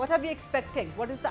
What are we expecting? What is the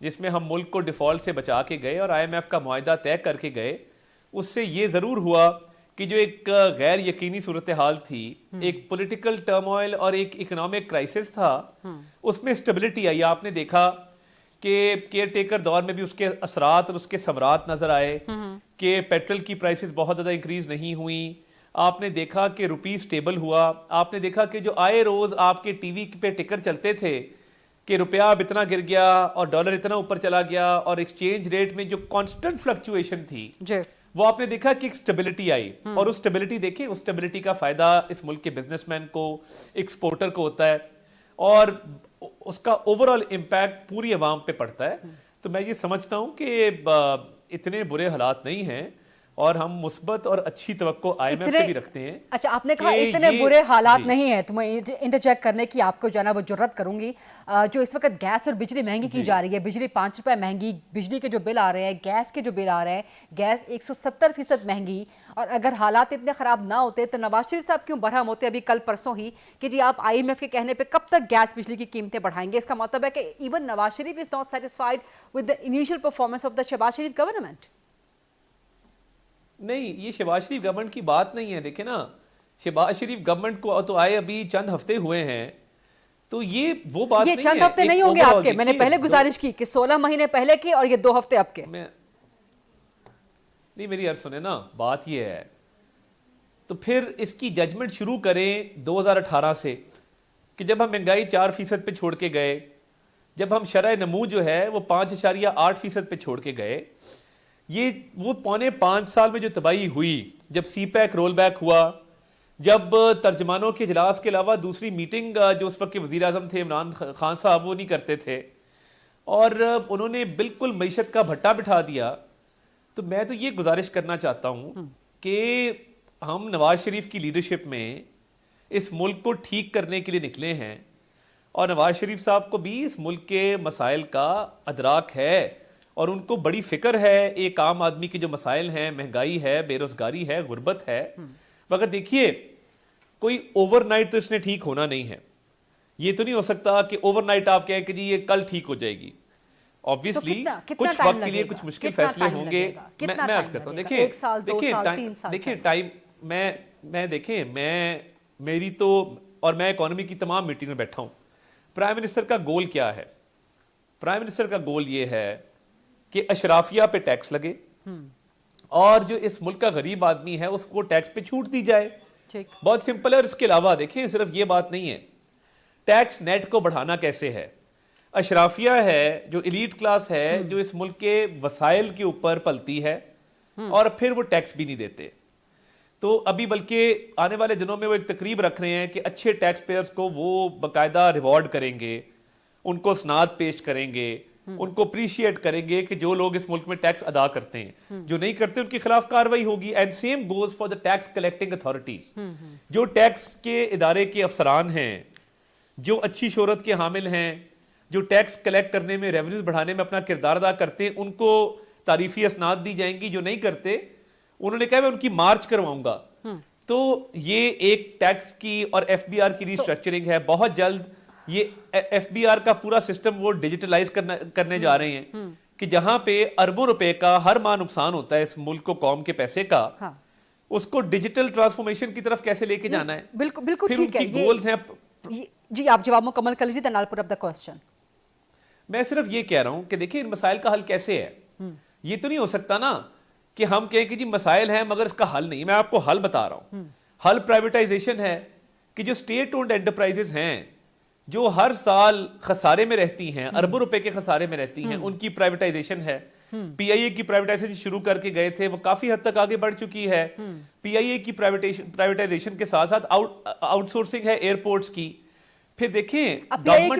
جس میں ہم ملک کو ڈیفالٹ سے بچا کے گئے اور IMF کا معاہدہ طے کر کے گئے، اس سے یہ ضرور ہوا کہ جو ایک غیر یقینی صورتحال تھی، ایک پولیٹیکل ٹرموائل اور ایک اکنامک کرائسس تھا، اس میں اسٹیبلٹی آئی. آپ نے دیکھا کہ کیئر ٹیکر دور میں بھی اس کے اثرات اور اس کے ثمرات نظر آئے کہ پیٹرول کی پرائسز بہت زیادہ انکریز نہیں ہوئیں. آپ نے دیکھا کہ روپی سٹیبل ہوا. آپ نے دیکھا کہ جو آئے روز آپ کے ٹی وی پہ ٹکر چلتے تھے کہ روپیہ اب اتنا گر گیا اور ڈالر اتنا اوپر چلا گیا، اور ایکسچینج ریٹ میں جو کانسٹنٹ فلکچویشن تھی وہ آپ نے دیکھا کہ ایک سٹیبلٹی آئی. اور اس سٹیبلٹی دیکھیں، اس سٹیبلٹی کا فائدہ اس ملک کے بزنس مین کو، ایکسپورٹر کو ہوتا ہے، اور اس کا اوورآل امپیکٹ پوری عوام پہ پڑتا ہے. تو میں یہ سمجھتا ہوں کہ اتنے برے حالات نہیں ہیں، اور ہم مثبت اور اچھی توقع IMF سے بھی رکھتے ہیں. اچھا، آپ نے کہا اتنے برے حالات نہیں ہیں، تو میں انٹرجیکٹ کرنے کی آپ کو جو ہے نا وہ جرات کروں گی. جو اس وقت گیس اور بجلی مہنگی کی جا رہی ہے، بجلی 5 روپے مہنگی، بجلی کے جو بل آ رہے ہیں، گیس کے جو بل آ رہے ہیں، گیس 170% مہنگی، اور اگر حالات اتنے خراب نہ ہوتے تو نواز شریف صاحب کیوں برہم ہوتے ابھی کل پرسوں ہی کہ جی آپ IMF کے کہنے پہ کب تک گیس بجلی کی قیمتیں بڑھائیں گے؟ اس کا مطلب ہے کہ even Nawaz Sharif is not satisfied with the initial performance of the Shehbaz Sharif government. نہیں، یہ شہباز شریف گورنمنٹ کی بات نہیں ہے. دیکھیں نا، شہباز شریف گورنمنٹ کو تو آئے ابھی چند ہفتے ہوئے ہیں، تو یہ وہ بات نہیں ہے. یہ چند ہفتے نہیں ہوں گے آپ کے، میں نے پہلے گزارش کی کہ 16 مہینے پہلے کی اور یہ 2 ہفتے اب کے. نہیں، میری عرض سنیں نا، بات یہ ہے تو پھر اس کی ججمنٹ شروع کریں 2018 سے، کہ جب ہم مہنگائی 4% پہ چھوڑ کے گئے، جب ہم شرح نمو جو ہے وہ 5.8% پہ چھوڑ کے گئے. یہ وہ 4.5 سال میں جو تباہی ہوئی، جب سی پیک رول بیک ہوا، جب ترجمانوں کے اجلاس کے علاوہ دوسری میٹنگ جو اس وقت کے وزیر اعظم تھے عمران خان صاحب وہ نہیں کرتے تھے، اور انہوں نے بالکل معیشت کا بھٹا بٹھا دیا. تو میں تو یہ گزارش کرنا چاہتا ہوں کہ ہم نواز شریف کی لیڈرشپ میں اس ملک کو ٹھیک کرنے کے لیے نکلے ہیں، اور نواز شریف صاحب کو بھی اس ملک کے مسائل کا ادراک ہے، اور ان کو بڑی فکر ہے ایک عام آدمی کے جو مسائل ہیں، مہنگائی ہے، بے روزگاری ہے، غربت ہے. مگر دیکھیے، کوئی اوور نائٹ تو اس نے ٹھیک ہونا نہیں ہے. یہ تو نہیں ہو سکتا کہ اوور نائٹ آپ کہیں کہ جی یہ کل ٹھیک ہو جائے گی. آبویسلی کچھ وقت کے لیے کچھ مشکل فیصلے ہوں گے. میں عرض کرتا ہوں، دیکھیں ٹائم میں دیکھیں میری تو، اور میں اکانومی کی تمام میٹنگ میں بیٹھا ہوں. پرائم منسٹر کا گول کیا ہے؟ پرائم منسٹر کا گول یہ ہے کہ اشرافیہ پہ ٹیکس لگے، اور جو اس ملک کا غریب آدمی ہے اس کو ٹیکس پہ چھوٹ دی جائے. بہت سمپل ہے. اور اس کے علاوہ دیکھیں صرف یہ بات نہیں ہے، ٹیکس نیٹ کو بڑھانا کیسے ہے. اشرافیہ ہے جو ایلیٹ کلاس ہے، جو اس ملک کے وسائل کے اوپر پلتی ہے، اور پھر وہ ٹیکس بھی نہیں دیتے. تو ابھی بلکہ آنے والے دنوں میں وہ ایک تقریب رکھ رہے ہیں کہ اچھے ٹیکس پیئرز کو وہ باقاعدہ ریوارڈ کریں گے، ان کو سناد پیش کریں گے، ان کو اپریشیٹ کریں گے کہ جو لوگ اس ملک میں ٹیکس ادا کرتے ہیں، جو نہیں کرتے ان کے خلاف کاروائی ہوگی. And same goes for the tax collecting authorities. جو ٹیکس کے ادارے کے افسران ہیں، جو اچھی شہرت کے حامل ہیں، جو ٹیکس کلیکٹ کرنے میں، ریونیوز بڑھانے میں اپنا کردار ادا کرتے ہیں، ان کو تعریفی اسناد دی جائیں گی. جو نہیں کرتے انہوں نے کہا میں ان کی مارچ کرواؤں گا. تو یہ ایک ٹیکس کی اور FBR کی ریسٹرکچرنگ ہے. بہت جلد یہ FBR کا پورا سسٹم وہ ڈیجیٹلائز کرنے جا رہے ہیں کہ جہاں پہ اربوں روپے کا ہر ماہ نقصان ہوتا ہے اس ملک کو، قوم کے پیسے کا، اس کو ڈیجیٹل ٹرانسفارمیشن کی طرف کیسے لے کے جانا ہے. بالکل ٹھیک ہے. گولز ہیں. جی آپ جواب مکمل کر لیجیے، then I'll put up the question. میں صرف یہ کہہ رہا ہوں کہ دیکھیں ان مسائل کا حل کیسے ہے. یہ تو نہیں ہو سکتا نا کہ ہم کہیں کہ جی مسائل ہیں مگر اس کا حل نہیں. میں آپ کو حل بتا رہا ہوں. حل پرائیویٹائزیشن ہے کہ جو اسٹیٹ اونڈ انٹرپرائزز ہیں، جو ہر سال خسارے میں رہتی ہیں، اربوں روپے کے خسارے میں رہتی ہیں، ان کی پرائیویٹائزیشن ہے. PIA کی پرائیویٹائزیشن شروع کر کے گئے تھے، وہ کافی حد تک آگے بڑھ چکی ہے. PIA کی پرائیویٹائزیشن کے ساتھ ساتھ آؤٹ سورسنگ ہے ایئرپورٹس کی. پھر دیکھیں PIA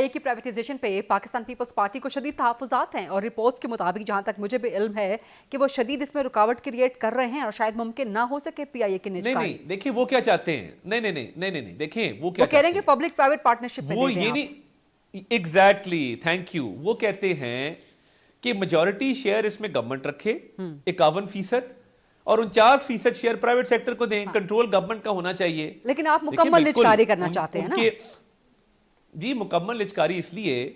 کی پرائیویٹائزیشن پہ پاکستان پیپلز پارٹی کو شدید تحفظات ہیں، اور رپورٹس کے مطابق جہاں تک مجھے بھی علم ہے کہ وہ شدید اس میں رکاوٹ کریٹ کر رہے ہیں، اور شاید ممکن نہ ہو سکے PIA کی نجکاری. نہیں دیکھیں وہ کیا چاہتے ہیں. نہیں دیکھیں وہ کیا کہہ رہے ہیں کہ پبلک پرائیویٹ پارٹنرشپ میں وہ یہ نہیں. Exactly, thank you. وہ کہتے ہیں کہ میجورٹی شیئر اس میں گورنمنٹ رکھے 51%، اور 49% شیئر پرائیویٹ سیکٹر کو دیں. کنٹرول گورنمنٹ کا ہونا چاہیے. لیکن آپ مکمل لچکاری کرنا چاہتے ہیں نا. جی مکمل لچکاری اس لیے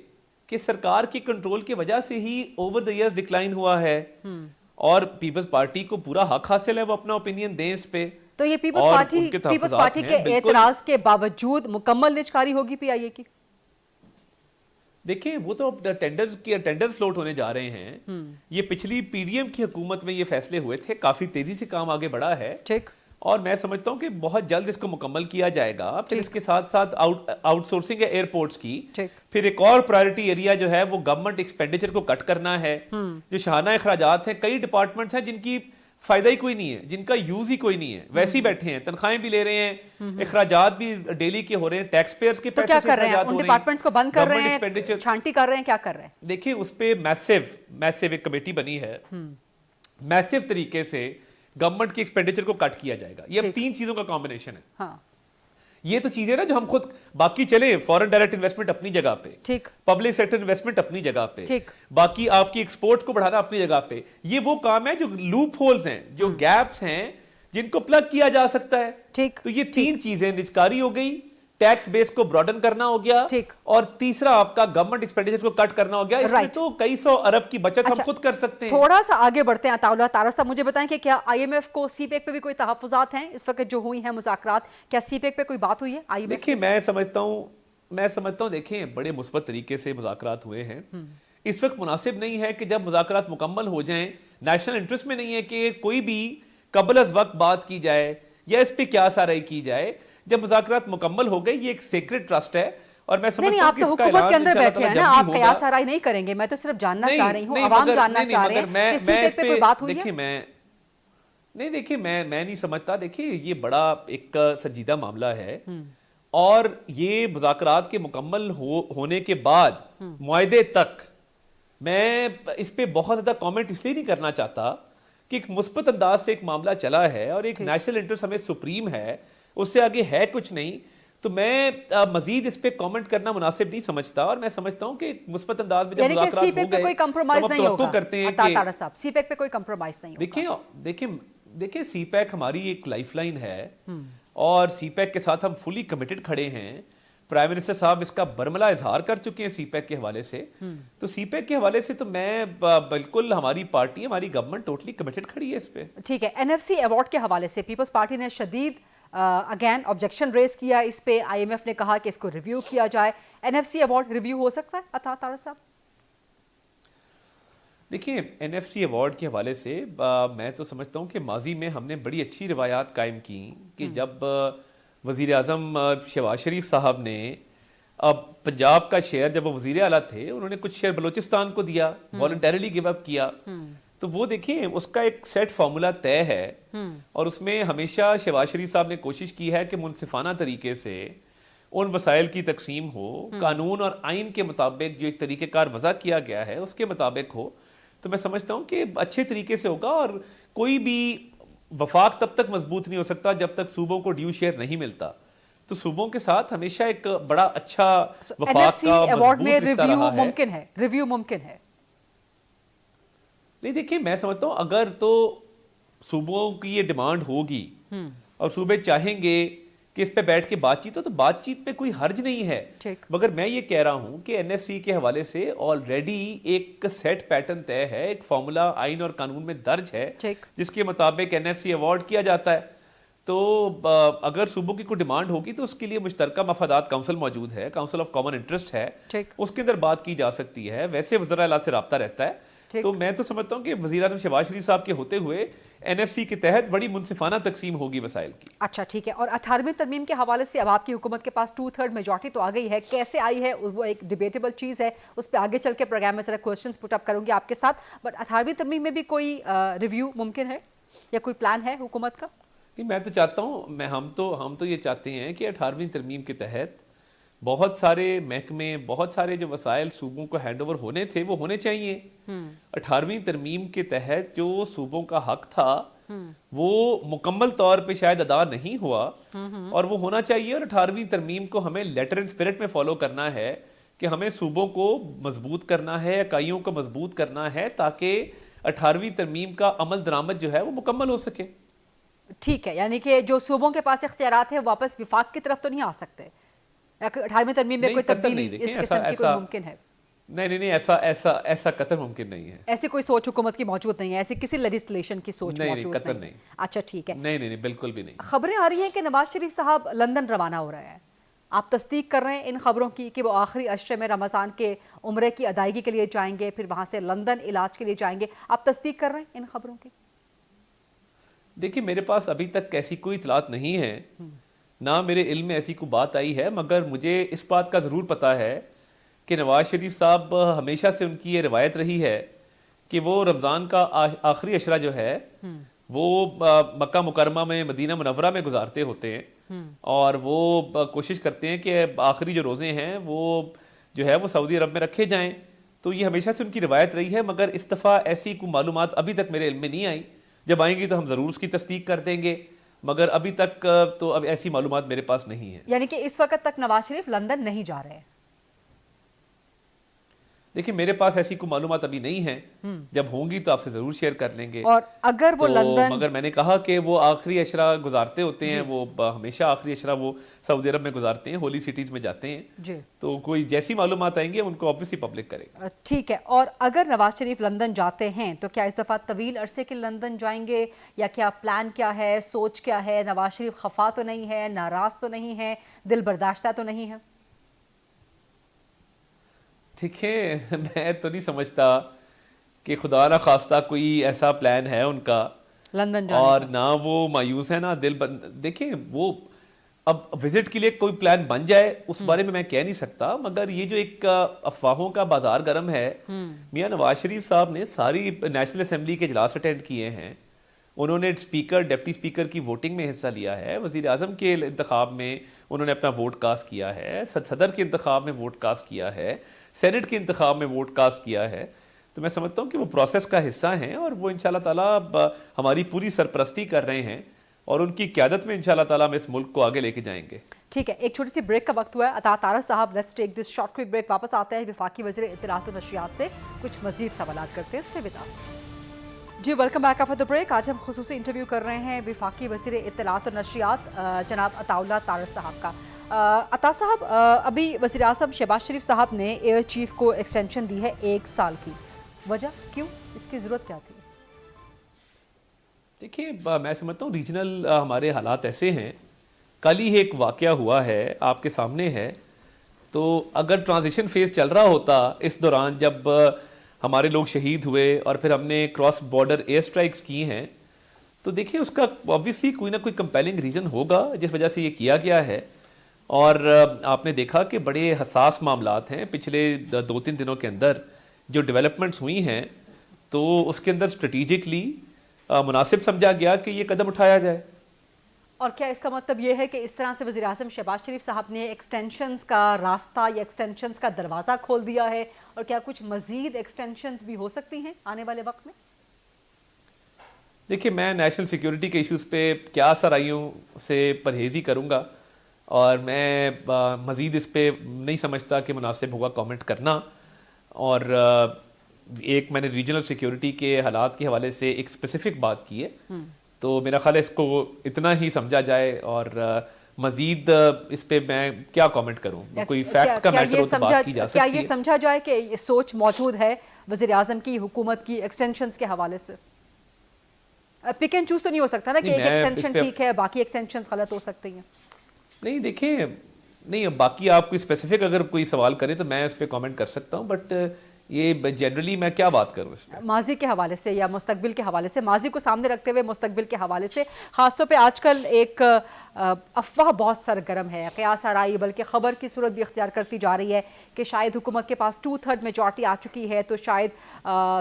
کہ سرکار کی کنٹرول کی وجہ سے ہی اوور دا ایئرز ڈکلائن ہوا ہے اور پیپلز پارٹی کو پورا حق حاصل ہے وہ اپنا اوپینین دیں اس پہ. تو یہ پیپلز پارٹی کے اعتراض کے باوجود مکمل نجکاری ہوگی پی آئی اے کی؟ دیکھیں وہ تو ٹینڈرز فلوٹ ہونے جا رہے ہیں. یہ پچھلی پی ڈی ایم کی حکومت میں یہ فیصلے ہوئے تھے, کافی تیزی سے کام آگے بڑھا ہے اور میں سمجھتا ہوں کہ بہت جلد اس کو مکمل کیا جائے گا. پھر اس کے ساتھ ساتھ آؤٹ سورسنگ ہے ایئرپورٹس کی. پھر ایک اور پرائرٹی ایریا جو ہے وہ گورنمنٹ ایکسپینڈیچر کو کٹ کرنا ہے. جو شاہانہ اخراجات ہیں, کئی ڈپارٹمنٹس ہیں جن کی فائدہ ہی کوئی نہیں ہے, جن کا یوز ہی کوئی نہیں ہے, ویسے ہی بیٹھے ہیں, تنخواہیں بھی لے رہے ہیں, اخراجات بھی ڈیلی کے ہو رہے ہیں, ٹیکس پیئرز کے پیسے سے اخراجات ہو رہے ہیں, ڈپارٹمنٹس کو بند کر رہے ہیں, چھانٹی کر رہے ہیں, کیا کر رہے ہیں؟ دیکھیں اس پہ میسیو ایک کمیٹی بنی ہے, میسیو طریقے سے گورنمنٹ کی ایکسپینڈیچر کو کٹ کیا جائے گا. یہ اب 3 چیزوں کا کمبینیشن ہے. یہ تو چیزیں نا جو ہم خود باقی چلے, فورن ڈائریکٹ انویسٹمنٹ اپنی جگہ پہ, پبلک سیکٹر انویسٹمنٹ اپنی جگہ پہ, باقی آپ کی ایکسپورٹ کو بڑھانا اپنی جگہ پہ. یہ وہ کام ہے جو لوپ ہولز ہیں, جو گیپس ہیں, جن کو پلگ کیا جا سکتا ہے. تو یہ 3 چیزیں, نجکاری ہو گئی, ٹیکس بیس کو براڈن کرنا ہو گیا, اور تیسرا آپ کا گورنمنٹ ایکسپینڈیچر کو کٹ کرنا ہو گیا. اس میں تو کئی 100 ارب کی بچت ہم خود کر سکتے ہیں. تھوڑا سا آگے بڑھتے ہیں. عطاء اللہ طارق صاحب مجھے بتائیں کہ کیا آئی ایم ایف کو سی پیک پہ بھی کوئی تحفظات ہیں اس وقت جو ہوئی ہیں مذاکرات؟ کیا سی پیک پہ کوئی بات ہوئی ہے آئی ایم ایف؟ دیکھیں میں سمجھتا ہوں دیکھیں بڑے مثبت طریقے سے مذاکرات ہوئے ہیں. اس وقت مناسب نہیں ہے کہ جب مذاکرات مکمل ہو جائیں, نیشنل انٹرسٹ میں نہیں ہے کہ کوئی بھی قبل از وقت بات کی جائے یا اس پہ کیا سارے کی جائے. جب مذاکرات مکمل ہو گئے, یہ ایک سیکرٹ ٹرسٹ ہے اور میں سمجھتا ہوں کہ اس کا اعلان حکومت کے اندر بیٹھے ہیں نا, آپ قیاس آرائی نہیں کریں گے. میں تو صرف جاننا چاہ رہی ہوں, عوام جاننا چاہ رہے ہیں کہ سی پیک پہ کوئی بات ہوئی ہے. دیکھیں میں نہیں سمجھتا. دیکھیں یہ بڑا ایک سنجیدہ معاملہ ہے اور یہ مذاکرات کے مکمل ہونے کے بعد معاہدے تک میں اس پہ بہت زیادہ کامنٹ اس لیے نہیں کرنا چاہتا کہ ایک مثبت انداز سے ایک معاملہ چلا ہے اور ایک نیشنل انٹرسٹ ہمیں سپریم ہے, اس سے آگے ہے کچھ نہیں. تو میں مزید اس پہ کامنٹ کرنا مناسب نہیں سمجھتا اور میں سمجھتا ہوں کہ مثبت انداز میں جب مذاکرات ہو گئے کوئی کمپرومائز نہیں ہوگا. کرتے ہیں کہ سی پیک پہ کوئی کمپرومائز نہیں ہوگا. دیکھیں سی پیک ہماری ایک لائف لائن ہے اور سی پیک کے ساتھ ہم فلی کمیٹڈ کھڑے ہیں. پرائم منسٹر صاحب اس کا برملا اظہار کر چکے ہیں سی پیک کے حوالے سے. تو سی پیک کے حوالے سے تو میں بالکل, ہماری پارٹی, ہماری گورنمنٹ ٹوٹلی کمیٹڈ کھڑی ہے اس پہ. ٹھیک ہے. این ایف سی ایوارڈ کے حوالے سے پیپلز پارٹی نے شدید اگین آبجیکشن ریز کیا اس پہ. آئی ایم ایف نے کہا کہ اس کو ریویو کیا جائے. N F C award review ہو سکتا ہے عطا طارق صاحب؟ دیکھیں این ایف سی ایوارڈ کے حوالے سے میں تو سمجھتا ہوں کہ ماضی میں ہم نے بڑی اچھی روایات قائم کی کہ جب وزیر اعظم شہباز شریف صاحب نے پنجاب کا شیئر, جب وہ وزیر اعلیٰ تھے, انہوں نے کچھ شیئر بلوچستان کو دیا, والنٹیرلی گیو اپ کیا. تو وہ دیکھیں اس کا ایک سیٹ فارمولا طے ہے اور اس میں ہمیشہ شہباز شریف صاحب نے کوشش کی ہے کہ منصفانہ طریقے سے ان وسائل کی تقسیم ہو, قانون اور آئین کے مطابق جو ایک طریقہ کار وضع کیا گیا ہے اس کے مطابق ہو. تو میں سمجھتا ہوں کہ اچھے طریقے سے ہوگا اور کوئی بھی وفاق تب تک مضبوط نہیں ہو سکتا جب تک صوبوں کو ڈیو شیئر نہیں ملتا. تو صوبوں کے ساتھ ہمیشہ ایک بڑا اچھا وفاق کا ایوارڈ میں ریویو ممکن ہے. ریویو ممکن ہے نہیں. دیکھیں میں سمجھتا ہوں اگر تو صوبوں کی یہ ڈیمانڈ ہوگی اور صوبے چاہیں گے کہ اس پہ بیٹھ کے بات چیت ہو تو بات چیت پہ کوئی حرج نہیں ہے. مگر میں یہ کہہ رہا ہوں کہ این ایف سی کے حوالے سے آلریڈی ایک سیٹ پیٹرن طے ہے, ایک فارمولا آئین اور قانون میں درج ہے جس کے مطابق این ایف سی ایوارڈ کیا جاتا ہے. تو اگر صوبوں کی کوئی ڈیمانڈ ہوگی تو اس کے لیے مشترکہ مفادات کونسل موجود ہے, کونسل آف کامن انٹرسٹ ہے, اس کے اندر بات کی جا سکتی ہے. ویسے وزراء اعلیٰ سے رابطہ رہتا ہے. تو میں تو سمجھتا ہوں کہ وزیر اعظم شہباز شریف صاحب کے ہوتے ہوئے این ایف سی کے تحت بڑی منصفانہ تقسیم ہوگی وسائل کی. اچھا ٹھیک ہے. اور 18ویں ترمیم کے حوالے سے اب آپ کی حکومت کے پاس 2/3 میجورٹی تو آ گئی ہے. کیسے آئی ہے وہ ایک ڈیبیٹیبل چیز ہے, اس پہ آگے چل کے پروگرام میں ذرا کوشچنز پٹ اپ کروں گی آپ کے ساتھ. بٹ 18ویں ترمیم میں بھی کوئی ریویو ممکن ہے یا کوئی پلان ہے حکومت کا؟ نہیں میں تو چاہتا ہوں, ہم تو یہ چاہتے ہیں کہ 18ویں ترمیم کے تحت بہت سارے محکمے, بہت سارے جو وسائل صوبوں کو ہینڈ اوور ہونے تھے وہ ہونے چاہیے. 18ویں ترمیم کے تحت جو صوبوں کا حق تھا وہ مکمل طور پہ شاید ادا نہیں ہوا اور وہ ہونا چاہیے. اور 18ویں ترمیم کو ہمیں لیٹر اینڈ اسپرٹ میں فالو کرنا ہے کہ ہمیں صوبوں کو مضبوط کرنا ہے, اکائیوں کو مضبوط کرنا ہے تاکہ 18ویں ترمیم کا عمل درآمد جو ہے وہ مکمل ہو سکے. ٹھیک ہے. یعنی کہ جو صوبوں کے پاس اختیارات ہیں واپس وفاق کی طرف تو نہیں آ سکتے. 18ویں ترمیم میں کوئی تبدیلی اس قسم کی کوئی ممکن ہے؟ نہیں ایسا قطر ممکن نہیں ہے. ایسی کوئی سوچ حکومت کی موجود نہیں ہے, ایسی کسی لیجسلیشن کی سوچ موجود قطر نہیں. اچھا ٹھیک ہے. نہیں بالکل بھی نہیں. خبریں آ رہی ہیں کہ نواز شریف صاحب لندن روانہ ہو رہے ہیں, آپ تصدیق کر رہے ہیں ان خبروں کی کہ وہ آخری عشرے میں رمضان کے عمرے کی ادائیگی کے لیے جائیں گے, پھر وہاں سے لندن علاج کے لیے جائیں گے, آپ تصدیق کر رہے ہیں ان خبروں کی؟ دیکھیے میرے پاس ابھی تک ایسی کوئی اطلاعات نہیں ہے, نہ میرے علم میں ایسی کوئی بات آئی ہے, مگر مجھے اس بات کا ضرور پتہ ہے کہ نواز شریف صاحب ہمیشہ سے ان کی یہ روایت رہی ہے کہ وہ رمضان کا آخری عشرہ جو ہے وہ مکہ مکرمہ میں, مدینہ منورہ میں گزارتے ہوتے ہیں, اور وہ کوشش کرتے ہیں کہ آخری جو روزے ہیں وہ جو ہے وہ سعودی عرب میں رکھے جائیں. تو یہ ہمیشہ سے ان کی روایت رہی ہے, مگر اس دفعہ ایسی کوئی معلومات ابھی تک میرے علم میں نہیں آئی. جب آئیں گی تو ہم ضرور اس کی تصدیق کر دیں گے, مگر ابھی تک تو اب ایسی معلومات میرے پاس نہیں ہے. یعنی کہ اس وقت تک نواز شریف لندن نہیں جا رہے ہیں؟ دیکھیں میرے پاس ایسی کوئی معلومات ابھی نہیں ہیں, جب ہوں گی تو آپ سے ضرور شیئر کر لیں گے. اور اگر وہ لندن, مگر میں نے کہا کہ وہ آخری عشرہ گزارتے ہوتے ہیں, وہ ہمیشہ آخری عشرہ وہ سعودی عرب میں گزارتے ہیں, ہولی سٹیز میں جاتے ہیں. جی تو کوئی جیسی معلومات آئیں گے ان کو آبویسلی پبلک کرے گا. ٹھیک ہے. اور اگر نواز شریف لندن جاتے ہیں تو کیا اس دفعہ طویل عرصے کے لندن جائیں گے, یا کیا پلان کیا ہے, سوچ کیا ہے؟ نواز شریف خفا تو نہیں ہے, ناراض تو نہیں ہے, دل برداشتہ تو نہیں ہے؟ دیکھیں میں تو نہیں سمجھتا کہ خدا نہ خواستہ کوئی ایسا پلان ہے ان کا لندن جانے اور نہ وہ مایوس ہے نہ دیکھیں وہ اب وزٹ کے لیے کوئی پلان بن جائے اس بارے میں کہہ نہیں سکتا, مگر یہ جو ایک افواہوں کا بازار گرم ہے, میاں نواز شریف صاحب نے ساری نیشنل اسمبلی کے اجلاس اٹینڈ کیے ہیں, انہوں نے اسپیکر ڈپٹی اسپیکر کی ووٹنگ میں حصہ لیا ہے, وزیر اعظم کے انتخاب میں انہوں نے اپنا ووٹ کاسٹ کیا ہے, صدر کے انتخاب میں ووٹ کاسٹ کیا ہے, سینٹ کے انتخاب میں ووٹ کاسٹ کیا ہے. تو میں سمجھتا ہوں کہ وہ پروسیس کا حصہ ہیں اور وہ انشاءاللہ تعالیٰ ہماری پوری سرپرستی کر رہے ہیں, اور ان کی قیادت میں انشاءاللہ تعالیٰ ہم اس ملک کو آگے لے کے جائیں گے. ٹھیک ہے, ایک چھوٹی سی بریک کا وقت ہوا ہے. عطا طارق صاحب, let's take this short quick break. واپس آتے ہیں وفاقی وزیر اطلاعات و نشریات سے کچھ مزید سوالات کرتے ہیں. Stay with us. جی welcome back after the break. آج ہم خصوصی انٹرویو کر رہے ہیں وفاقی وزیر اطلاعات و نشریات جناب عطا اللہ طارق صاحب کا. عطا صاحب, ابھی وزیر اعظم شہباز شریف صاحب نے ایئر چیف کو ایکسٹینشن دی ہے 1 سال کی, وجہ کیوں, اس کی ضرورت کیا تھی؟ دیکھیے میں سمجھتا ہوں ریجنل ہمارے حالات ایسے ہیں, کل ہی ایک واقعہ ہوا ہے آپ کے سامنے ہے, تو اگر ٹرانزیشن فیز چل رہا ہوتا اس دوران جب ہمارے لوگ شہید ہوئے اور پھر ہم نے کراس بارڈر ایئر سٹرائکس کی ہیں, تو دیکھیں اس کا obviously کوئی نہ کوئی کمپیلنگ ریزن ہوگا جس وجہ سے یہ کیا گیا ہے. اور آپ نے دیکھا کہ بڑے حساس معاملات ہیں پچھلے 2-3 دنوں کے اندر جو ڈیولپمنٹس ہوئی ہیں, تو اس کے اندر اسٹریٹجکلی مناسب سمجھا گیا کہ یہ قدم اٹھایا جائے. اور کیا اس کا مطلب یہ ہے کہ اس طرح سے وزیر اعظم شہباز شریف صاحب نے ایکسٹینشنز کا راستہ یا ایکسٹینشنز کا دروازہ کھول دیا ہے, اور کیا کچھ مزید ایکسٹینشنز بھی ہو سکتی ہیں آنے والے وقت میں؟ دیکھیے میں نیشنل سیکیورٹی کے ایشوز پہ کیا سرائیوں سے پرہیزی کروں گا, اور میں مزید اس پہ نہیں سمجھتا کہ مناسب ہوگا کامنٹ کرنا. اور ایک میں نے ریجنل سیکیورٹی کے حالات کے حوالے سے ایک اسپیسیفک بات کی ہے, تو میرا خیال ہے اس کو اتنا ہی سمجھا جائے, اور مزید اس پہ میں کیا کامنٹ کروں, کوئی فیکٹ کا میٹر ہو تو بات کی جا سکتی ہے. کیا یہ سمجھا جائے کہ یہ سوچ موجود ہے وزیر اعظم کی حکومت کی ایکسٹینشنز کے حوالے سے؟ پک اینڈ چوز تو نہیں ہو سکتا نا کہ ایک ایکسٹینشن ٹھیک ہے باقی ایکسٹینشنز غلط ہو سکتی ہیں. نہیں دیکھیں, نہیں باقی آپ کوئی اسپیسیفک اگر کوئی سوال کریں تو میں اس پہ کامنٹ کر سکتا ہوں, بٹ یہ جنرلی میں کیا بات کروں اس میں ماضی کے حوالے سے یا مستقبل کے حوالے سے, ماضی کو سامنے رکھتے ہوئے مستقبل کے حوالے سے, خاص طور پہ آج کل ایک افواہ بہت سرگرم ہے, قیاس آرائی بلکہ خبر کی صورت بھی اختیار کرتی جا رہی ہے کہ شاید حکومت کے پاس 2/3 میجورٹی آ چکی ہے, تو شاید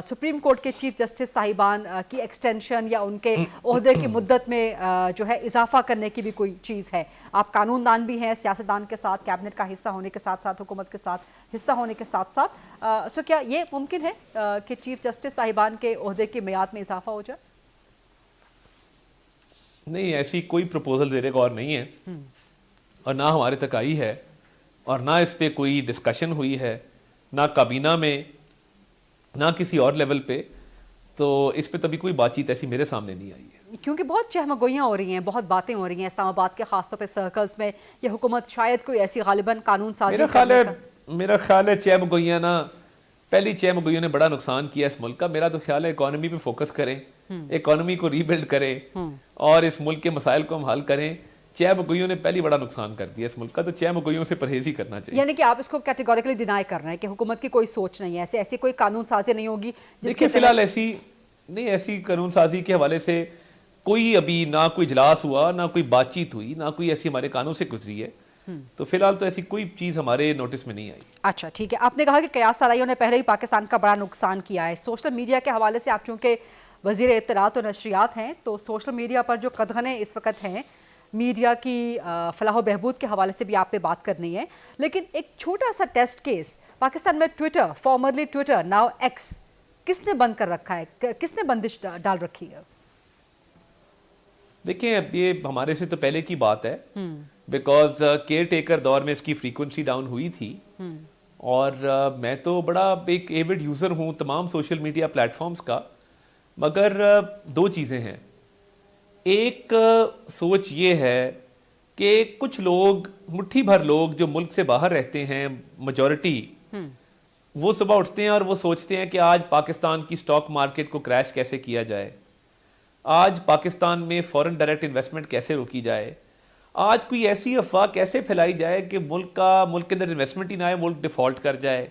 سپریم کورٹ کے چیف جسٹس صاحبان کی ایکسٹینشن یا ان کے عہدے کی مدت میں جو ہے اضافہ کرنے کی بھی کوئی چیز ہے. آپ قانون دان بھی ہیں, سیاستدان کے ساتھ کیبنٹ کا حصہ ہونے کے ساتھ ساتھ حکومت کے ساتھ حصہ ہونے کے ساتھ ساتھ, سو کیا یہ ممکن ہے کہ چیف جسٹس صاحبان کے عہدے کی میعاد میں اضافہ ہو جائے؟ نہیں, ایسی کوئی پروپوزل زیر غور نہیں ہے, اور نہ ہمارے تک آئی ہے, اور نہ اس پہ کوئی ڈسکشن ہوئی ہے, نہ کابینہ میں نہ کسی اور لیول پہ, تو اس پہ تبھی کوئی بات چیت ایسی میرے سامنے نہیں آئی ہے. کیونکہ بہت چہمگوئیاں ہو رہی ہیں, بہت باتیں ہو رہی ہیں اسلام آباد کے خاص طور پہ سرکلز میں, یہ حکومت شاید کوئی ایسی غالباً قانون سازی میرا خیال ہے چہمگوئیاں نا پہلی 6 مگویوں نے بڑا نقصان کیا اس ملک کا. میرا تو خیال ہے اکانومی پہ فوکس کریں, اکانومی کو ری بلڈ کریں اور اس ملک کے مسائل کو ہم حل کریں. 6 مگویوں نے پہلی بڑا نقصان کر دیا اس ملک کا, تو 6 مگویوں سے پرہیز ہی کرنا چاہیے. یعنی کہ آپ اس کو کیٹیگوریکلی ڈینائی کر رہے ہیں کہ حکومت کی کوئی سوچ نہیں ہے, ایسی کوئی قانون سازی نہیں ہوگی دیکھیں فی الحال ایسی قانون سازی کے حوالے سے کوئی ابھی نہ کوئی اجلاس ہوا, نہ کوئی بات چیت ہوئی, نہ کوئی ایسی ہمارے قانون سے گزری ہے. تو فی الحال تو ایسی کوئی چیز ہمارے نوٹس میں نہیں آئی. اچھا ٹھیک ہے. آپ نے کہا کہ قیاس سرائیوں نے پہلے ہی پاکستان کا بڑا نقصان کیا ہے. سوشل میڈیا کے حوالے سے آپ چونکہ وزیر اطلاعات و نشریات ہیں, تو سوشل میڈیا پر جو قدغنیں اس وقت ہیں میڈیا کی فلاح و بہبود کے حوالے سے بھی آپ پہ بات کرنی ہے. لیکن ایک چھوٹا سا ٹیسٹ کیس پاکستان میں Twitter, formerly Twitter now x, کس نے بند کر رکھا ہے, کس نے بندش ڈال رکھی ہے؟ دیکھیں اب یہ ہمارے سے تو پہلے کی بات ہے, بیکاز کیئر ٹیکر دور میں اس کی فریکوینسی ڈاؤن ہوئی تھی, اور میں تو بڑا ایک ایوڈ یوزر ہوں تمام سوشل میڈیا پلیٹ فارمز کا. مگر 2 چیزیں ہیں. ایک سوچ یہ ہے کہ کچھ لوگ, مٹھی بھر لوگ جو ملک سے باہر رہتے ہیں, میجورٹی, وہ صبح اٹھتے ہیں اور وہ سوچتے ہیں کہ آج پاکستان کی سٹاک مارکیٹ کو کریش کیسے کیا جائے, آج پاکستان میں فورن ڈائریکٹ انویسٹمنٹ کیسے روکی جائے, آج کوئی ایسی افواہ کیسے پھیلائی جائے کہ ملک کے اندر انویسٹمنٹ ہی نہ آئے, ملک ڈیفالٹ کر جائے.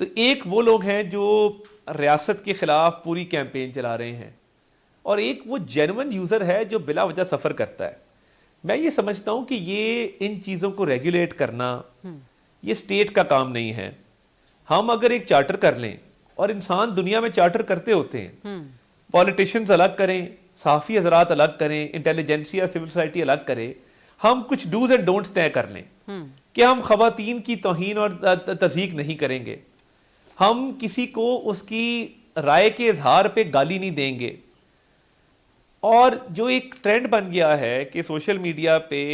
تو ایک وہ لوگ ہیں جو ریاست کے خلاف پوری کیمپین چلا رہے ہیں, اور ایک وہ جینون یوزر ہے جو بلا وجہ سفر کرتا ہے. میں یہ سمجھتا ہوں کہ یہ ان چیزوں کو ریگولیٹ کرنا یہ اسٹیٹ کا کام نہیں ہے. ہم اگر ایک چارٹر کر لیں, اور انسان دنیا میں چارٹر کرتے ہوتے ہیں, پولیٹیشینز الگ کریں, صحافی حضرات الگ کریں, انٹیلیجنسیا سول سوسائٹی الگ کرے, ہم کچھ ڈوز اینڈ ڈونٹس طے کر لیں کہ ہم خواتین کی توہین اور تضحیک نہیں کریں گے, ہم کسی کو اس کی رائے کے اظہار پہ گالی نہیں دیں گے. اور جو ایک ٹرینڈ بن گیا ہے کہ سوشل میڈیا پہ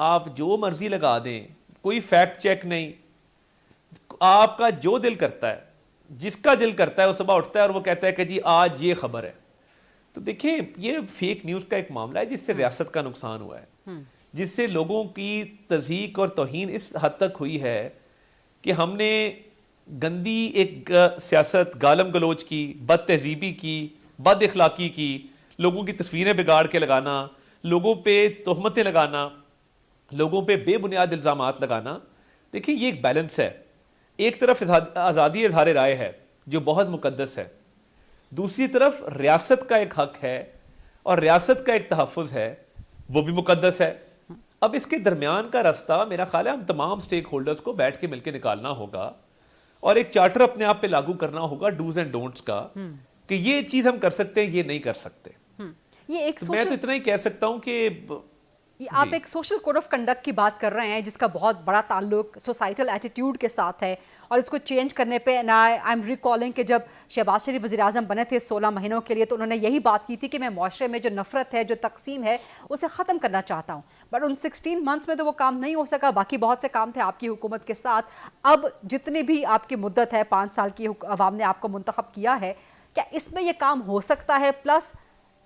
آپ جو مرضی لگا دیں, کوئی فیکٹ چیک نہیں, آپ کا جو دل کرتا ہے, جس کا دل کرتا ہے وہ صبح اٹھتا ہے اور وہ کہتا ہے کہ جی آج یہ خبر ہے. تو دیکھیں یہ فیک نیوز کا ایک معاملہ ہے جس سے ریاست کا نقصان ہوا ہے, جس سے لوگوں کی تضحیک اور توہین اس حد تک ہوئی ہے کہ ہم نے گندی ایک سیاست گالم گلوچ کی, بد تہذیبی کی, بد اخلاقی کی, لوگوں کی تصویریں بگاڑ کے لگانا, لوگوں پہ تہمتیں لگانا, لوگوں پہ بے بنیاد الزامات لگانا. دیکھیں یہ ایک بیلنس ہے, ایک طرف آزادی اظہار رائے ہے جو بہت مقدس ہے, دوسری طرف ریاست کا ایک حق ہے اور ریاست کا ایک تحفظ ہے, وہ بھی مقدس ہے. اب اس کے درمیان کا راستہ میرا خیال ہے ہم تمام سٹیک ہولڈرز کو بیٹھ کے مل کے نکالنا ہوگا, اور ایک چارٹر اپنے آپ پہ لاگو کرنا ہوگا ڈوز اینڈ ڈونٹس کا, کہ یہ چیز ہم کر سکتے ہیں, یہ نہیں کر سکتے. یہ ایک میں تو اتنا ہی کہہ سکتا ہوں کہ آپ ایک سوشل کوڈ آف کنڈکٹ کی بات کر رہے ہیں جس کا بہت بڑا تعلق سوسائٹل ایٹیٹیوڈ کے ساتھ ہے, اور اس کو چینج کرنے پہ آئی ایم ریکالنگ کہ جب شہباز شریف وزیر اعظم بنے تھے 16 مہینوں کے لیے, تو انہوں نے یہی بات کی تھی کہ میں معاشرے میں جو نفرت ہے, جو تقسیم ہے, اسے ختم کرنا چاہتا ہوں. بٹ ان 16 منتھس میں تو وہ کام نہیں ہو سکا, باقی بہت سے کام تھے آپ کی حکومت کے ساتھ. اب جتنی بھی آپ کی مدت ہے, 5 سال کی عوام نے آپ کو منتخب کیا ہے, کیا اس میں یہ کام ہو سکتا ہے؟ پلس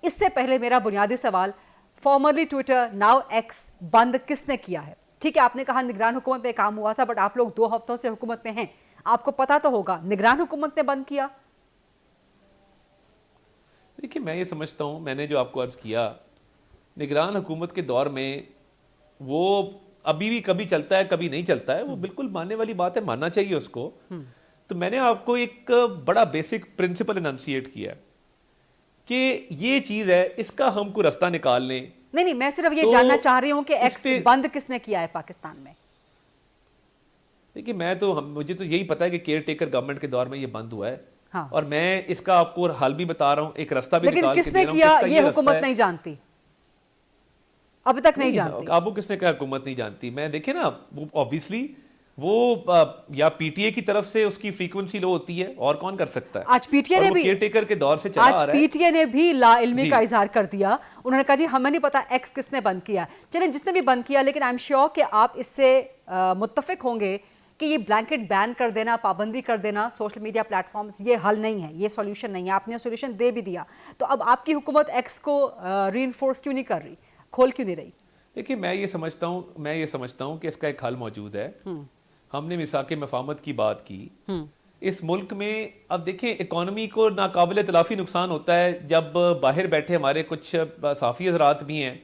اس سے پہلے میرا بنیادی سوال, فارمرلی ٹویٹر ناؤ ایکس بند کس نے کیا ہے؟ ٹھیک ہے آپ نے کہا نگران حکومت میں کام ہوا تھا, بٹ آپ لوگ 2 ہفتوں سے حکومت میں ہیں, آپ کو پتا تو ہوگا نگران حکومت نے بند کیا. دیکھیں میں یہ سمجھتا ہوں, میں نے جو آپ کو عرض کیا, نگران حکومت کے دور میں وہ ابھی بھی کبھی چلتا ہے کبھی نہیں چلتا ہے, وہ بالکل ماننے والی بات ہے, ماننا چاہیے اس کو. تو میں نے آپ کو ایک بڑا بیسک پرنسپل اننسیٹ کیا ہے کہ یہ چیز ہے, اس کا ہم کو راستہ نکال لیں. نہیں, میں صرف یہ جاننا چاہ رہی ہوں کہ ایکس بند کس نے کیا ہے پاکستان میں. دیکھیے مجھے تو یہی پتا ہے کہ کیئر ٹیکر گورنمنٹ کے دور میں یہ بند ہوا ہے, ہاں, اور میں اس کا آپ کو حل بھی بتا رہا ہوں, ایک راستہ بھی نکال کے لیکن کس نے کیا یہ حکومت نہیں جانتی, اب تک نہیں جانتی. آپ کو کس نے کہا حکومت نہیں جانتی؟ میں دیکھیں نا, obviously وہ یا پی ٹی اے کی طرف سے اس کی فریکوینسی لو ہوتی ہے, اور کون کر سکتا ہے؟ آج پی ٹی اے نے بھی کیئر ٹیکر کے دور سے چلا آ رہا ہے. آج پی ٹی اے نے بھی لا علمی کا اظہار کر دیا, انہوں نے کہا جی ہمیں نہیں پتا ایکس کس نے بند کیا. چلیں جس نے بھی بند کیا, لیکن آئی ایم شیور کہ آپ اس سے متفق ہوں گے کہ یہ بلینکٹ بین کر دینا, پابندی کر دینا سوشل میڈیا پلیٹ فارمز, یہ حل نہیں ہے, یہ سولوشن نہیں ہے. آپ نے سولوشن دے بھی دیا, تو اب آپ کی حکومت ایکس کو ری انفورس کیوں نہیں کر رہی, کھول کیوں نہیں رہی؟ دیکھیے میں یہ سمجھتا ہوں کہ اس کا ایک حل موجود ہے. ہم نے میثاق مفاہمت کی بات کی اس ملک میں اب دیکھیں اکانومی کو ناقابل تلافی نقصان ہوتا ہے جب باہر بیٹھے ہمارے کچھ صحافی حضرات بھی ہیں,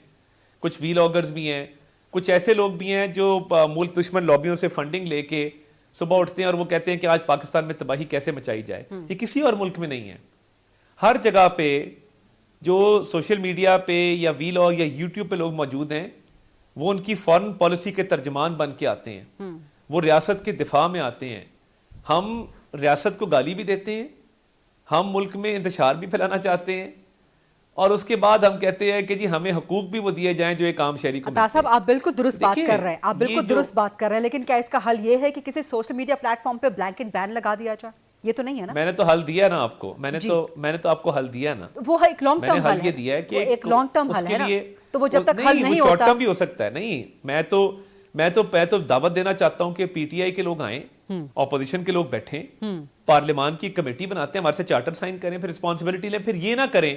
کچھ ویلاگرز بھی ہیں, کچھ ایسے لوگ بھی ہیں جو ملک دشمن لابیوں سے فنڈنگ لے کے صبح اٹھتے ہیں اور وہ کہتے ہیں کہ آج پاکستان میں تباہی کیسے مچائی جائے. یہ کسی اور ملک میں نہیں ہے. ہر جگہ پہ جو سوشل میڈیا پہ یا ویلاگ یا یوٹیوب پہ لوگ موجود ہیں وہ ان کی فارن پالیسی کے ترجمان بن کے آتے ہیں, وہ ریاست کے دفاع میں آتے ہیں. ہم ریاست کو گالی بھی دیتے ہیں, ہم ملک میں انتشار بھی پھیلانا چاہتے ہیں, اور اس کے بعد ہم کہتے ہیں کہ جی ہمیں حقوق بھی وہ دیے جائیں جو ایک عام شہری کو. عطا صاحب آپ بالکل درست بات کر رہے ہیں, آپ بالکل درست بات کر رہے ہیں, لیکن کیا اس کا حل یہ ہے کہ کسی سوشل میڈیا پلیٹ فارم پہ بلینکٹ بین لگا دیا جائے؟ یہ تو نہیں ہے نا. میں نے تو حل دیا نا آپ کو, میں نے تو آپ کو حل دیا نا. وہ ایک لانگ ٹرم حل یہ دیا ہے کہ ایک لانگ ٹرم حل ہے نا, تو وہ جب تک حل نہیں ہوتا. شارٹ ٹرم بھی ہو سکتا ہے. نہیں, میں تو دعوت دینا چاہتا ہوں کہ پی ٹی آئی کے لوگ آئیں, اپوزیشن کے لوگ بیٹھیں, پارلیمان کی کمیٹی بناتے ہیں, ہمارے سے چارٹر سائن کریں, پھر رسپانسبلٹی لیں. پھر یہ نہ کریں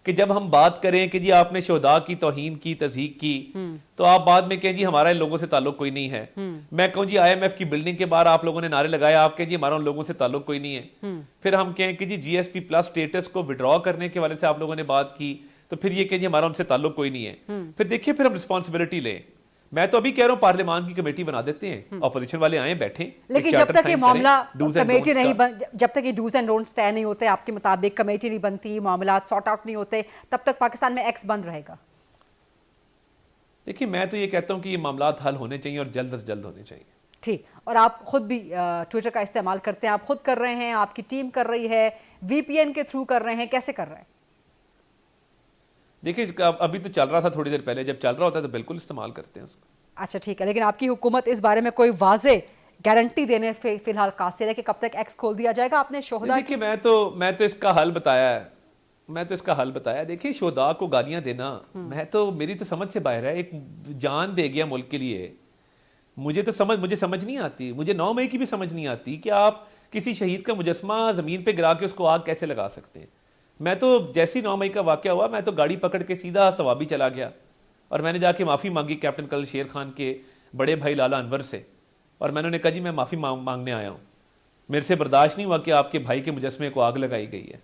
کہ جب ہم بات کریں کہ جی آپ نے شہداء کی توہین کی, تضحیک کی, تو آپ بعد میں کہیں جی ہمارا ان لوگوں سے تعلق کوئی نہیں ہے. میں کہوں جی IMF کی بلڈنگ کے باہر آپ لوگوں نے نعرے لگائے, آپ کہیں جی ہمارا ان لوگوں سے تعلق کوئی نہیں ہے. پھر ہم کہیں کہ جی GSP پلس سٹیٹس کو وڈرا کرنے کے والے سے آپ لوگوں نے بات کی, تو پھر یہ کہ جی ہمارا ان سے تعلق کوئی نہیں ہے. پھر دیکھیے پھر ہم رسپانسبلٹی لیں. میں تو ابھی کہہ رہا ہوں پارلیمان کی کمیٹی بنا دیتے ہیں, اپوزیشن والے آئیں بیٹھیں, لیکن جب تک یہ معاملہ کمیٹی نہیں جب تک یہ ڈوز اینڈ ڈونٹس طے نہیں ہوتے, آپ کے مطابق کمیٹی نہیں بنتی, معاملات سارٹ آؤٹ نہیں ہوتے, تب تک پاکستان میں ایکس بند رہے گا. دیکھیے میں تو یہ کہتا ہوں کہ یہ معاملات حل ہونے چاہیے اور جلد از جلد ہونے چاہیے. ٹھیک, اور آپ خود بھی ٹویٹر کا استعمال کرتے ہیں, آپ خود کر رہے ہیں, آپ کی ٹیم کر رہی ہے, VPN کے تھرو کر رہے ہیں, کیسے کر رہے ہیں؟ دیکھیں ابھی تو چل رہا تھا تھوڑی دیر پہلے, جب چل رہا ہوتا ہے تو بالکل استعمال کرتے ہیں اس کو. اچھا ٹھیک ہے, لیکن آپ کی حکومت اس بارے میں کوئی واضح گارنٹی دینے فی الحال قاصر ہے کہ کب تک ایکس کھول دیا جائے گا؟ آپ نے شہداء دیکھیے میں تو اس کا حل بتایا ہے. دیکھیے شہداء کو گالیاں دینا میری تو سمجھ سے باہر ہے. ایک جان دے گیا ملک کے لیے, مجھے سمجھ نہیں آتی, مجھے 9 مئی کی بھی سمجھ نہیں آتی کہ آپ کسی شہید کا مجسمہ زمین پہ گرا کے اس کو آگ کیسے لگا سکتے ہیں. میں تو جیسی 9 مئی کا واقعہ ہوا میں تو گاڑی پکڑ کے سیدھا ثوابی چلا گیا, اور میں نے جا کے معافی مانگی کیپٹن کرنل شیر خان کے بڑے بھائی لالا انور سے, اور میں نے کہا جی میں معافی مانگنے آیا ہوں, میرے سے برداشت نہیں ہوا کہ آپ کے بھائی کے مجسمے کو آگ لگائی گئی ہے,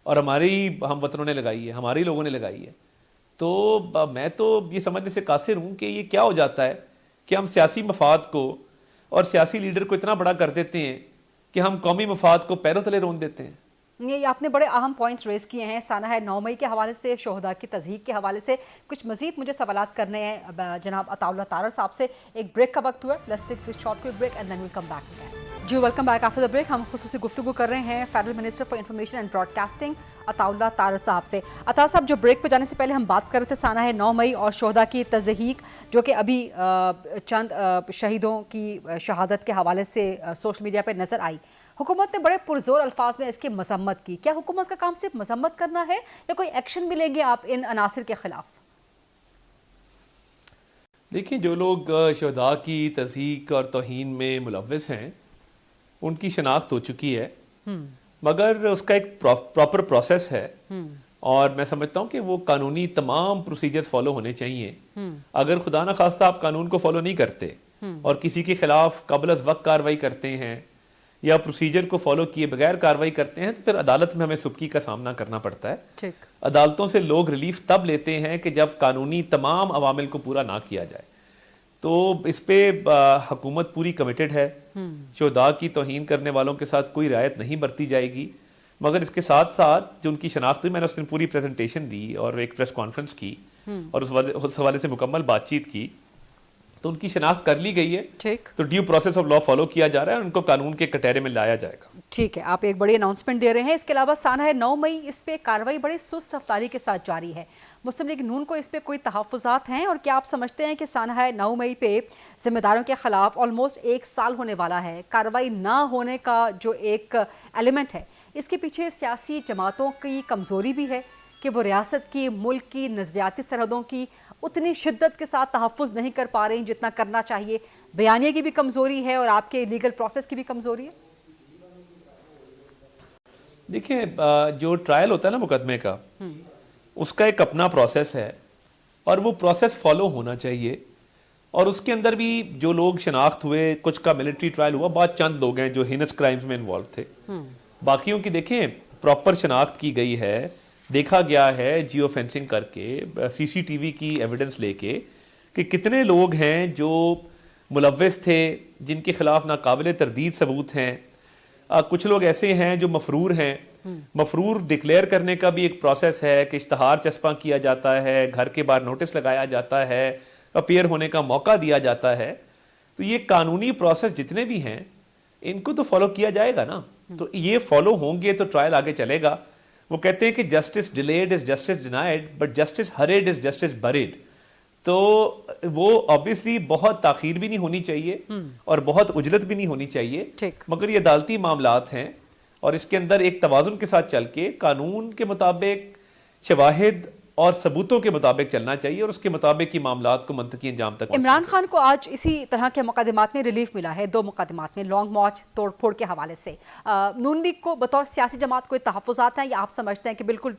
اور ہمارے ہی ہم وطنوں نے لگائی ہے, ہمارے ہی لوگوں نے لگائی ہے. تو میں تو یہ سمجھنے سے قاصر ہوں کہ یہ کیا ہو جاتا ہے کہ ہم سیاسی مفاد کو اور سیاسی لیڈر کو اتنا بڑا کر دیتے ہیں کہ ہم قومی مفاد کو پیروں تلے رون دیتے ہیں. یہ آپ نے بڑے اہم پوائنٹس ریز کیے ہیں. سانحہ 9 مئی کے حوالے سے, شہداء کی تضحیک کے حوالے سے کچھ مزید مجھے سوالات کرنے ہیں جناب عطاء اللہ طارر صاحب سے. ایک بریک کا وقت ہوا ہے, let's take this short quick break and then we'll come back again. جی welcome back after the break. ہم خصوصی گفتگو کر رہے ہیں federal minister for information and broadcasting Atta Ullah Tarar صاحب سے. عطاء صاحب, جو بریک پہ جانے سے پہلے ہم بات کر رہے تھے سانحہ 9 مئی اور شہداء کی تضحیک, جو کہ ابھی چند شہیدوں کی شہادت کے حوالے سے سوشل میڈیا پہ نظر آئی. حکومت نے بڑے پرزور الفاظ میں اس کی مذمت کی. کیا حکومت کا کام صرف مذمت کرنا ہے یا کوئی ایکشن بھی لیں گے آپ ان عناصر کے خلاف؟ دیکھیں جو لوگ شہداء کی تضحیک اور توہین میں ملوث ہیں ان کی شناخت ہو چکی ہے, مگر اس کا ایک پراپر پروسیس ہے, اور میں سمجھتا ہوں کہ وہ قانونی تمام پروسیجرز فالو ہونے چاہیے. اگر خدا نہ خواستہ آپ قانون کو فالو نہیں کرتے اور کسی کے خلاف قبل از وقت کارروائی کرتے ہیں یا پروسیجر کو فالو کیے بغیر کارروائی کرتے ہیں, تو پھر عدالت میں ہمیں سبکی کا سامنا کرنا پڑتا ہے. عدالتوں سے لوگ ریلیف تب لیتے ہیں کہ جب قانونی تمام عوامل کو پورا نہ کیا جائے. تو اس پہ حکومت پوری کمیٹڈ ہے. شہداء کی توہین کرنے والوں کے ساتھ کوئی رعایت نہیں برتی جائے گی, مگر اس کے ساتھ ساتھ جو ان کی شناخت ہوئی, میں نے اس دن پوری پریزنٹیشن دی اور ایک پریس کانفرنس کی اور اس حوالے سے مکمل بات چیت کی, تو ان کی شناخت کر لی گئی ہے. تو due process of law follow کیا جا رہا ہے اور ان کو قانون کے کٹہرے میں لایا جائے گا. ٹھیک ہے, آپ ایک بڑی اناؤنسمنٹ دے رہے ہیں. اس کے علاوہ سانحہ 9 مئی اس پہ کارروائی بڑی سست رفتاری کے ساتھ جاری ہے. مسلم لیگ نون کو اس پہ کوئی تحفظات ہیں, اور کیا آپ سمجھتے ہیں کہ سانحہ 9 مئی پہ ذمہ داروں کے خلاف آلموسٹ 1 سال ہونے والا ہے, کارروائی نہ ہونے کا جو ایک ایلیمنٹ ہے, اس کے پیچھے سیاسی جماعتوں کی کمزوری بھی ہے کہ وہ ریاست کی, ملک کی نظریاتی سرحدوں کی اتنی شدت کے ساتھ تحفظ نہیں کر پا رہے ہیں جتنا کرنا چاہیے؟ بیانیے کی بھی کمزوری ہے اور آپ کے لیگل پروسیس کی بھی کمزوری ہے. دیکھیں جو ٹرائل ہوتا ہے نا مقدمے کا, اس کا ایک اپنا پروسیس ہے اور وہ پروسیس فالو ہونا چاہیے. اور اس کے اندر بھی جو لوگ شناخت ہوئے, کچھ کا ملٹری ٹرائل ہوا, بہت چند لوگ ہیں جو ہینس کرائمز میں انوالو تھے. باقیوں کی دیکھیں پراپر شناخت کی گئی ہے, دیکھا گیا ہے جیو فینسنگ کر کے, سی سی ٹی وی کی ایویڈنس لے کے کہ کتنے لوگ ہیں جو ملوث تھے, جن کے خلاف ناقابل تردید ثبوت ہیں. کچھ لوگ ایسے ہیں جو مفرور ہیں. مفرور ڈکلیئر کرنے کا بھی ایک پروسیس ہے کہ اشتہار چسپاں کیا جاتا ہے, گھر کے باہر نوٹس لگایا جاتا ہے, اپیئر ہونے کا موقع دیا جاتا ہے. تو یہ قانونی پروسیس جتنے بھی ہیں ان کو تو فالو کیا جائے گا نا. تو یہ فالو ہوں گے تو ٹرائل آگے چلے گا. وہ کہتے ہیں کہ justice delayed is justice denied but justice hurried is justice buried. تو وہ obviously بہت تاخیر بھی نہیں ہونی چاہیے اور بہت عجلت بھی نہیں ہونی چاہیے, مگر یہ عدالتی معاملات ہیں اور اس کے اندر ایک توازن کے ساتھ چل کے قانون کے مطابق, شواہد اور ثبوتوں کے مطابق چلنا چاہیے اور اس کے مطابق ہی معاملات کو منطقی انجام تک. عمران خان کو آج اسی طرح کے مقدمات میں ریلیف ملا ہے, 2 مقدمات میں, لانگ مارچ توڑ پھوڑ کے حوالے سے. نون لیگ کو بطور سیاسی جماعت کوئی تحفظات ہیں یا آپ سمجھتے ہیں کہ بالکل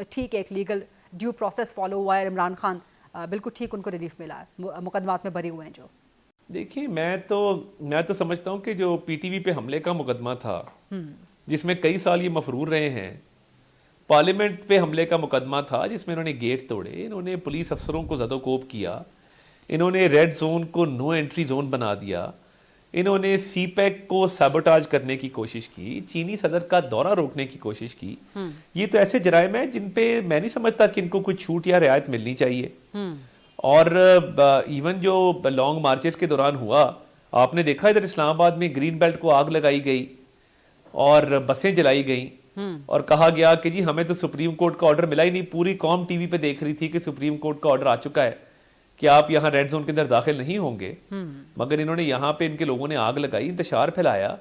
ٹھیک ہے, ایک لیگل ڈیو پروسیس فالو ہوا ہے, عمران خان بالکل ٹھیک ان کو ریلیف ملا ہے, مقدمات میں بری ہوئے ہیں جو؟ دیکھیں میں تو سمجھتا ہوں کہ جو پی ٹی وی پہ حملے کا مقدمہ تھا جس میں کئی سال یہ مفرور رہے ہیں, پارلیمنٹ پہ حملے کا مقدمہ تھا جس میں انہوں نے گیٹ توڑے, انہوں نے پولیس افسروں کو زد و کوب کیا, انہوں نے ریڈ زون کو نو انٹری زون بنا دیا, انہوں نے سی پیک کو سیبوٹاج کرنے کی کوشش کی, چینی صدر کا دورہ روکنے کی کوشش کی. یہ تو ایسے جرائم ہیں جن پہ میں نہیں سمجھتا کہ ان کو کوئی چھوٹ یا رعایت ملنی چاہیے. اور ایون جو لانگ مارچز کے دوران ہوا, آپ نے دیکھا ادھر اسلام آباد میں گرین بیلٹ کو آگ لگائی گئی اور بسیں جلائی گئیں اور کہا گیا کہ جی ہمیں تو سپریم کورٹ کا آرڈر ملا ہی نہیں. پوری قوم ٹی وی پہ دیکھ رہی تھی کہ سپریم کورٹ کا آرڈر آ چکا ہے کہ آپ یہاں ریڈ زون کے اندر داخل نہیں ہوں گے, مگر انہوں نے یہاں پہ ان کے لوگوں نے آگ لگائی, انتشار پھیلایا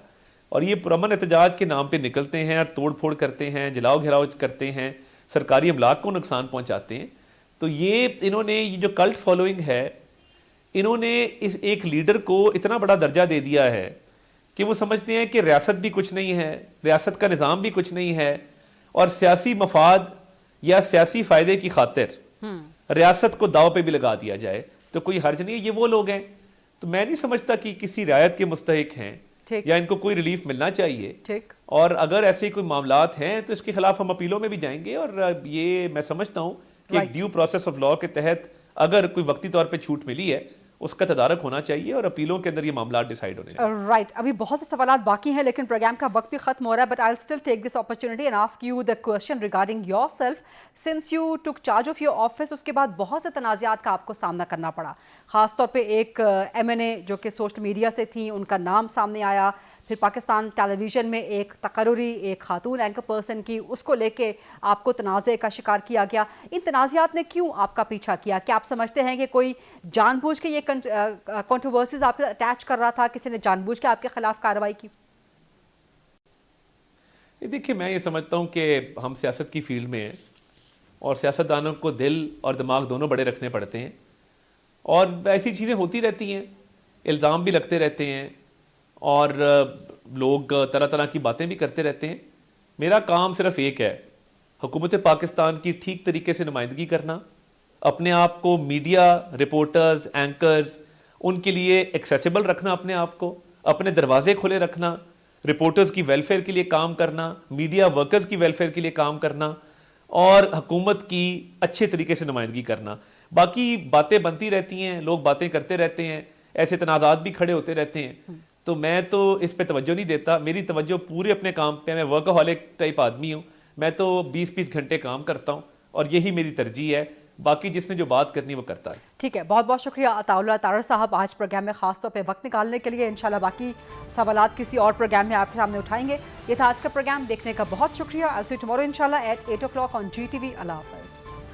اور یہ پرامن احتجاج کے نام پہ نکلتے ہیں اور توڑ پھوڑ کرتے ہیں, جلاؤ گھیراؤ کرتے ہیں, سرکاری املاک کو نقصان پہنچاتے ہیں. تو یہ انہوں نے یہ جو کلٹ فالوئنگ ہے, انہوں نے اس ایک لیڈر کو اتنا بڑا درجہ دے دیا ہے کہ وہ سمجھتے ہیں کہ ریاست بھی کچھ نہیں ہے, ریاست کا نظام بھی کچھ نہیں ہے, اور سیاسی مفاد یا سیاسی فائدے کی خاطر ریاست کو داؤ پہ بھی لگا دیا جائے تو کوئی حرج نہیں ہے. یہ وہ لوگ ہیں, تو میں نہیں سمجھتا کہ کسی رعایت کے مستحق ہیں یا ان کو کوئی ریلیف ملنا چاہیے. اور اگر ایسے کوئی معاملات ہیں تو اس کے خلاف ہم اپیلوں میں بھی جائیں گے, اور یہ میں سمجھتا ہوں کہ ایک ڈیو پروسیس آف لا کے تحت اگر کوئی وقتی طور پہ چھوٹ ملی ہے اس کا تدارک ہونا چاہیے اور اپیلوں کے اندر یہ معاملات ڈیسائیڈ ہونے چاہیے. رائٹ, ابھی بہت سے سوالات باقی ہیں لیکن پروگرام کا وقت بھی ختم ہو رہا ہے, but I will still take this opportunity and ask you the question regarding yourself. Since you took charge of your office, اس کے بعد بہت سے تنازعات کا آپ کو سامنا کرنا پڑا, خاص طور پہ ایک ایم این اے جو کہ سوشل میڈیا سے تھیں, ان کا نام سامنے آیا, پھر پاکستان ٹیلی ویژن میں ایک تقرری ایک خاتون اینکر پرسن کی, اس کو لے کے آپ کو تنازع کا شکار کیا گیا. ان تنازعات نے کیوں آپ کا پیچھا کیا؟ کیا آپ سمجھتے ہیں کہ کوئی جان بوجھ کے یہ کنٹروورسیز آپ اٹیچ کر رہا تھا, کسی نے جان بوجھ کے آپ کے خلاف کارروائی کی؟ دیکھیے میں یہ سمجھتا ہوں کہ ہم سیاست کی فیلڈ میں ہیں اور سیاستدانوں کو دل اور دماغ دونوں بڑے رکھنے پڑتے ہیں, اور ایسی چیزیں ہوتی رہتی ہیں, الزام بھی لگتے رہتے ہیں اور لوگ طرح طرح کی باتیں بھی کرتے رہتے ہیں. میرا کام صرف ایک ہے, حکومت پاکستان کی ٹھیک طریقے سے نمائندگی کرنا, اپنے آپ کو میڈیا رپورٹرز اینکرز ان کے لیے ایکسیسیبل رکھنا, اپنے آپ کو اپنے دروازے کھلے رکھنا, رپورٹرز کی ویلفیئر کے لیے کام کرنا, میڈیا ورکرز کی ویلفیئر کے لیے کام کرنا, اور حکومت کی اچھے طریقے سے نمائندگی کرنا. باقی باتیں بنتی رہتی ہیں, لوگ باتیں کرتے رہتے ہیں, ایسے تنازعات بھی کھڑے ہوتے رہتے ہیں, تو میں تو اس پہ توجہ نہیں دیتا. میری توجہ پورے اپنے کام پہ, میں ورکہولک ٹائپ آدمی ہوں, میں تو 20-20 گھنٹے کام کرتا ہوں اور یہی میری ترجیح ہے. باقی جس نے جو بات کرنی وہ کرتا ہے. ٹھیک ہے, بہت بہت شکریہ عطاء اللہ طارر صاحب آج پروگرام میں خاص طور پہ وقت نکالنے کے لیے. انشاءاللہ باقی سوالات کسی اور پروگرام میں آپ کے سامنے اٹھائیں گے. یہ تھا آج کا پروگرام, دیکھنے کا بہت شکریہ. I'll see you tomorrow inshallah at 8 o'clock on GTV. اللہ حافظ.